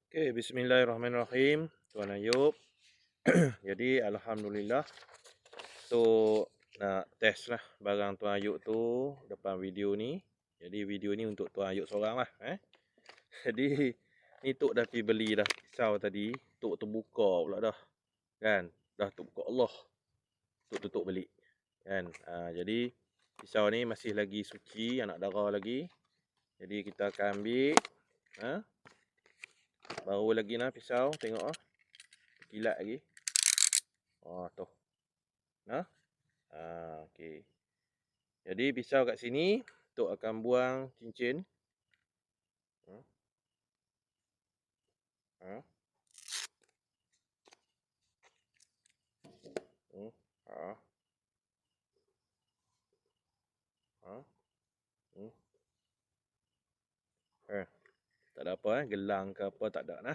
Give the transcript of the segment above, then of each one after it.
Okay, bismillahirrahmanirrahim. Tuan Ayub. Jadi alhamdulillah tu nak test lah barang Tuan Ayub tu depan video ni. Jadi video ni untuk Tuan Ayub seorang lah. Jadi ni Tok dah pergi beli dah pisau tadi. Tok terbuka pula dah. Kan? Dah Tok buka Allah. Tok tutup balik. Kan? Jadi pisau ni masih lagi suci, anak dara lagi. Jadi kita akan ambil. Baru lagi nah pisau. Tengok kilat lagi. Tu. Nah. Okey. Jadi pisau kat sini, Tok akan buang cincin. Ha. Ha. Ha. Tak ada apa gelang ke apa tak ada nah.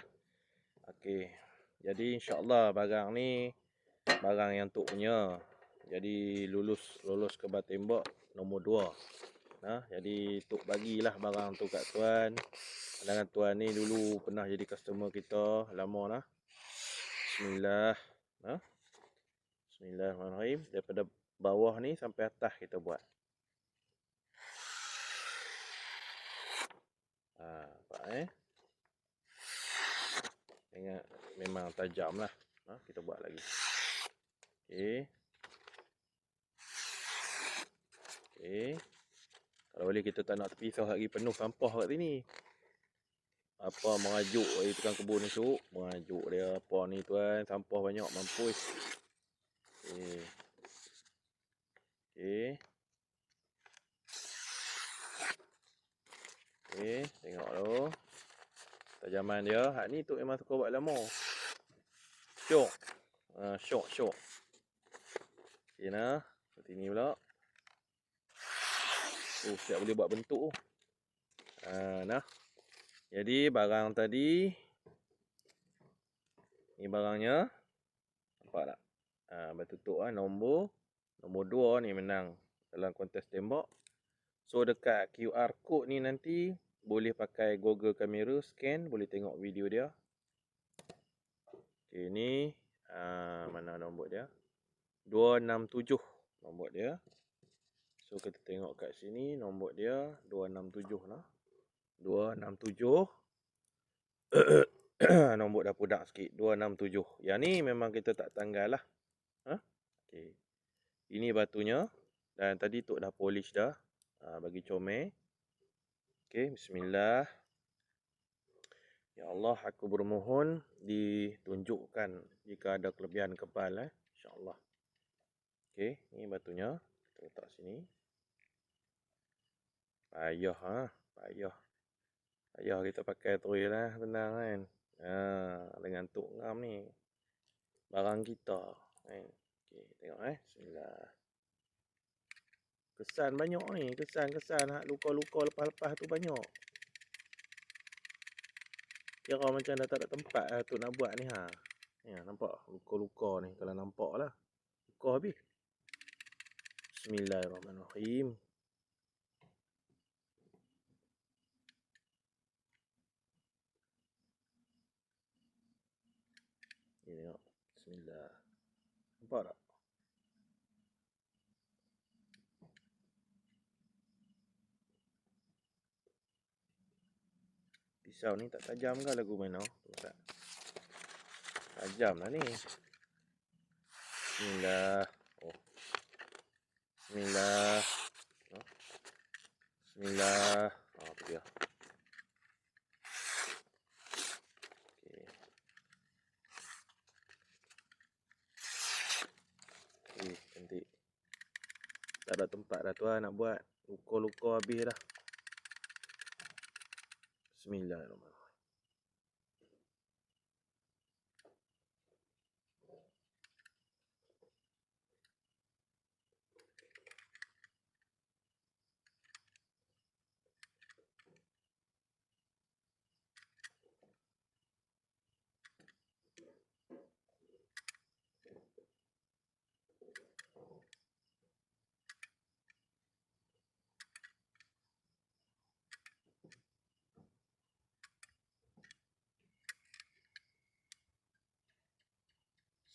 Okey. Jadi insya-Allah barang ni barang yang Tok punya. Jadi lulus kebar tembak nombor 2. Jadi Tok bagilah barang tu kat tuan. Dengan tuan ni dulu pernah jadi customer kita lama dah. Bismillah. Bismillahirrahmanirrahim. Daripada bawah ni sampai atas kita buat. Nampak Ingat memang tajam lah. Kita buat lagi. Okey. Kalau boleh kita tak nak terpisah lagi, penuh sampah kat sini. Apa mengajuk tukang kebun esok. Mengajuk dia apa ni tuan. Sampah banyak mampus. Okey. Tengok tu. Tajaman dia. Hak ni Tok memang suka buat lama. Syok. Syok. Okey nah. Seperti ni pula. Siap boleh buat bentuk tu. Nah. Jadi barang tadi. Ni barangnya. Nampak tak? Bertutup nombor 2 ni menang dalam kontes tembak. So dekat QR code ni nanti boleh pakai Google kamera scan, boleh tengok video dia. Okey ni mana nombor dia? 267 nombor dia. So kita tengok kat sini nombor dia 267 nah. 267. Nombor dah pudak sikit. 267. Yang ni memang kita tak tanggal lah. Okey. Ini batunya. Dan tadi Tok dah polish dah. Bagi comel. Okey, bismillah. Ya Allah, aku bermohon ditunjukkan jika ada kelebihan kebal insya-Allah. Okey, ni batunya. Kita letak sini. Payah Payah kita pakai terus lah, tenang kan. Dengan Tok ngam ni. Barang kita kan. Okey, tengok bismillah. Kesan banyak ni, kesan luka-luka lepas-lepas tu banyak. Kira macam dah tak ada tempat tu nak buat ni nampak luka-luka ni kalau nampak lah. Luka habis. Bismillahirrahmanirrahim. Ni tengok. Bismillah. Nampak tak? Pisau ni tak tajam ke lagu mana? Tak. Tajam lah ni. Bismillah. Bismillah. Bismillah. Tu dia. Okey. Cantik. Tak ada tempat dah tuan nak buat. Luka-luka habis dah. Bismillahirrahmanirrahim.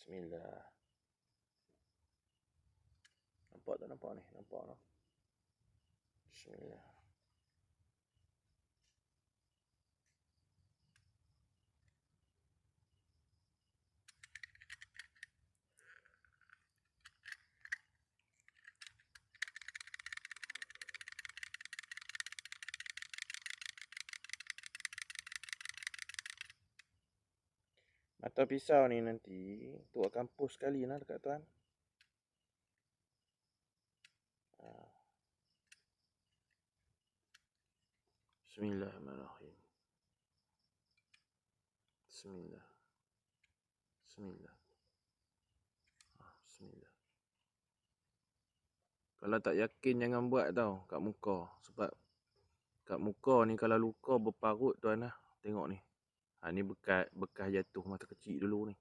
Bismillah. Nampak tak nampak ni? Nampak tak? Bismillah. Mata pisau ni nanti tu akan post sekali lah dekat tuan. Bismillahirrahmanirrahim. Bismillah. Bismillah. Bismillah. Kalau tak yakin jangan buat tau kat muka. Sebab kat muka ni kalau luka berparut tuan lah. Tengok ni. Ni bekas jatuh masa kecil dulu ni.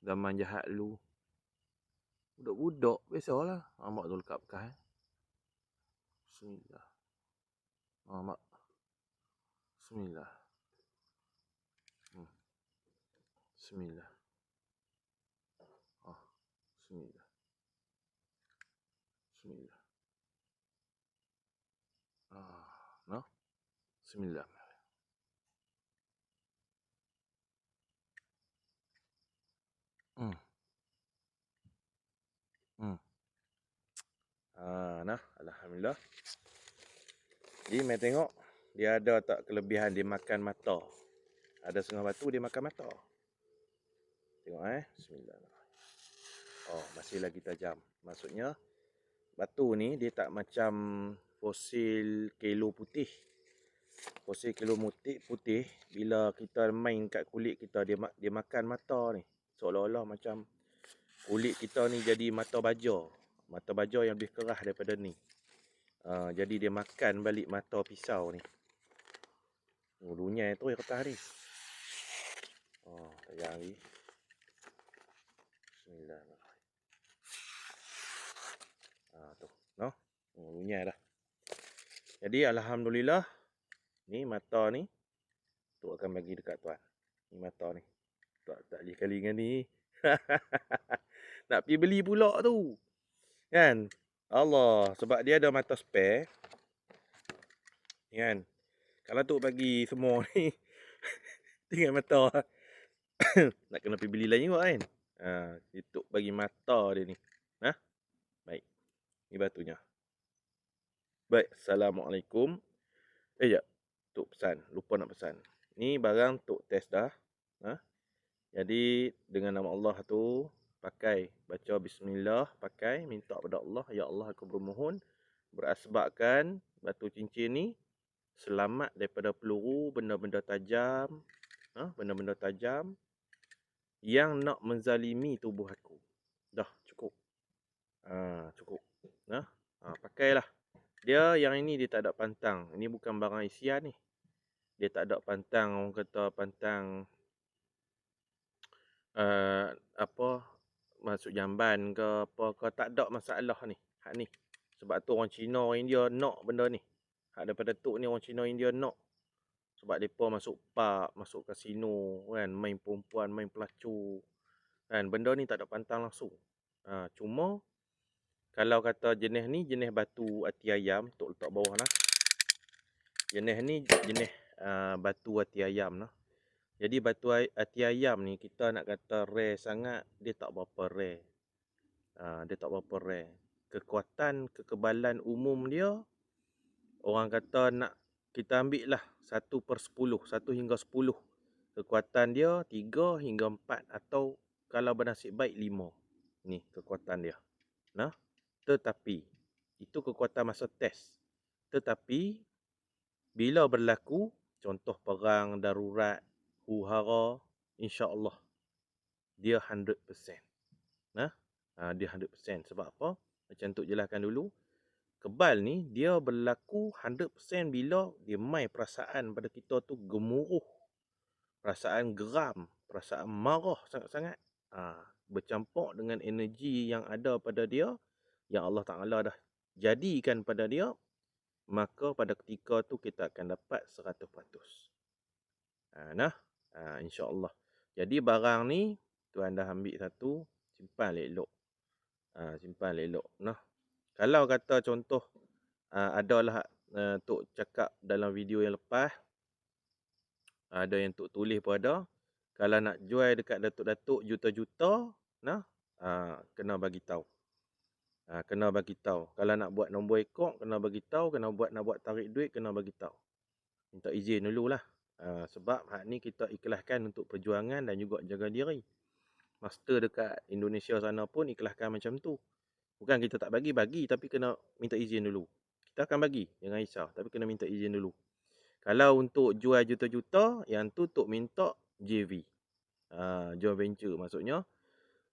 Zaman jahat dulu. Budak-budak biasalah. Mak tu lekat bekas. Bismillah. Mak. Bismillah. Bismillah. Bismillah. Bismillah. No? Bismillah. Nah, alhamdulillah. Jadi mai tengok dia ada tak kelebihan dia makan mata. Ada setengah batu dia makan mata. Tengok Bismillahirrahmanirrahim. Masih lagi tajam. Maksudnya batu ni dia tak macam fosil kelo putih. Fosil kelo putih bila kita main kat kulit kita dia makan mata ni. Seolah-olah macam kulit kita ni jadi mata baja. Mata baja yang lebih keras daripada ni. Jadi dia makan balik mata pisau ni. Dulunya tu yang kertas ni. Tayang lagi. Bismillahirrahmanirrahim. Tu. No? Dulunya dah. Jadi alhamdulillah. Ni mata ni. Tu akan bagi dekat tuan. Ni mata ni. Tak boleh kali dengan ni. Nak pergi beli pula tu. Kan? Allah. Sebab dia ada mata spare. Kan? Kalau tu bagi semua ni. Tinggal mata. Nak kena pergi beli lain juga kan? Itu bagi mata dia ni. Baik. Ni batunya. Baik. Assalamualaikum. Ya. Tok pesan. Lupa nak pesan. Ni barang tok test dah. Jadi dengan nama Allah tu pakai baca bismillah, pakai minta pada Allah, ya Allah aku bermohon berasbabkan batu cincin ni selamat daripada peluru, benda-benda tajam, benda-benda tajam yang nak menzalimi tubuh aku. Dah cukup. Cukup. Pakailah. Dia yang ini dia tak ada pantang. Ini bukan barang isian ni. Dia tak ada pantang, orang kata pantang masuk jamban ke apa ke, tak ada masalah ni. Hak ni. Sebab tu orang Cina, orang India nak benda ni. Hak daripada tok ni orang Cina, India nak. Sebab depa masuk pub, masuk kasino kan, main perempuan, main pelacur. Kan benda ni tak ada pantang langsung. Cuma kalau kata jenis ni jenis batu hati ayam, tok letak bawah lah. Jenis ni jenis batu hati ayam lah. Jadi batu hati ayam ni kita nak kata rare sangat, dia tak berapa rare. Dia tak berapa rare. Kekuatan, kekebalan umum dia, orang kata nak kita ambil lah 1/10, 1 hingga 10. Kekuatan dia 3 hingga 4 atau kalau bernasib baik 5. Ni kekuatan dia. Tetapi, itu kekuatan masa test. Tetapi, bila berlaku, contoh perang, darurat, huru-hara, insya-Allah dia 100%. Dia 100%. Sebab apa? Macam Tok jelaskan dulu, kebal ni dia berlaku 100% bila dia mai perasaan pada kita tu gemuruh, perasaan geram, perasaan marah sangat-sangat. Bercampur dengan energi yang ada pada dia, yang Allah Ta'ala dah jadikan pada dia, maka pada ketika tu kita akan dapat 100%. InsyaAllah. Jadi barang ni tuan dah ambil satu, simpan elok-elok. Simpan elok-elok. Nah, kalau kata contoh adalah Tok cakap dalam video yang lepas, ada yang Tok tulis pun ada, kalau nak jual dekat datuk-datuk juta-juta, nah, kena bagi tahu. Kena bagi tahu. Kalau nak buat nombor ekor, kena bagi tahu. Nak buat tarik duit, kena bagi tahu. Minta izin dululah. Sebab hak ni kita ikhlaskan untuk perjuangan dan juga jaga diri. Master dekat Indonesia sana pun ikhlaskan macam tu. Bukan kita tak bagi, tapi kena minta izin dulu. Kita akan bagi, jangan risau, tapi kena minta izin dulu. Kalau untuk jual juta-juta, yang tu Tok minta JV. Joint venture maksudnya.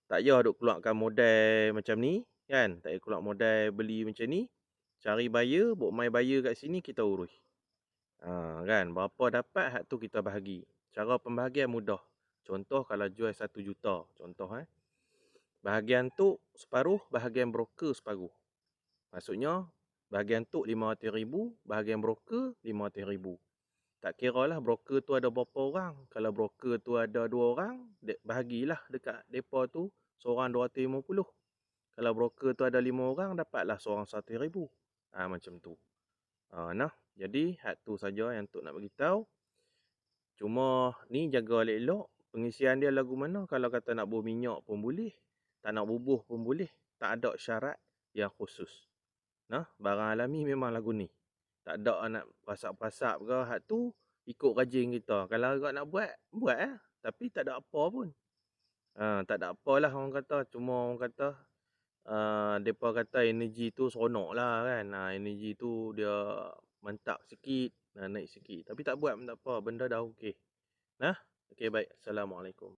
Tak payah duk keluarkan modal macam ni, kan? Tak payah keluar modal beli macam ni. Cari buyer, buat my buyer kat sini, kita urus. Kan? Berapa dapat, hak tu kita bahagi. Cara pembahagian mudah. Contoh kalau jual 1 juta. Contoh bahagian tu separuh, bahagian broker separuh. Maksudnya, bahagian tu 500,000, bahagian broker 500,000. Tak kira lah broker tu ada berapa orang. Kalau broker tu ada 2 orang, bahagilah dekat depa tu seorang 250. Kalau broker tu ada 5 orang, dapatlah seorang 100,000. Macam tu. Nah, jadi hak tu saja yang Tok nak bagi tahu. Cuma ni jaga elok-elok. Pengisian dia lagu mana? Kalau kata nak bubuh minyak pun boleh. Tak nak bubuh pun boleh. Tak ada syarat yang khusus. Nah, barang alami memang lagu ni. Tak ada nak pasap-pasap ke, hak tu ikut rajin kita. Kalau agak nak buat tapi tak ada apa pun. Tak ada apalah orang kata. Cuma orang kata, depa kata energi tu seronok lah kan. Energi tu dia mantap sikit, naik sikit. Tapi tak buat pun tak apa, benda dah okey. Nah, okey baik. Assalamualaikum.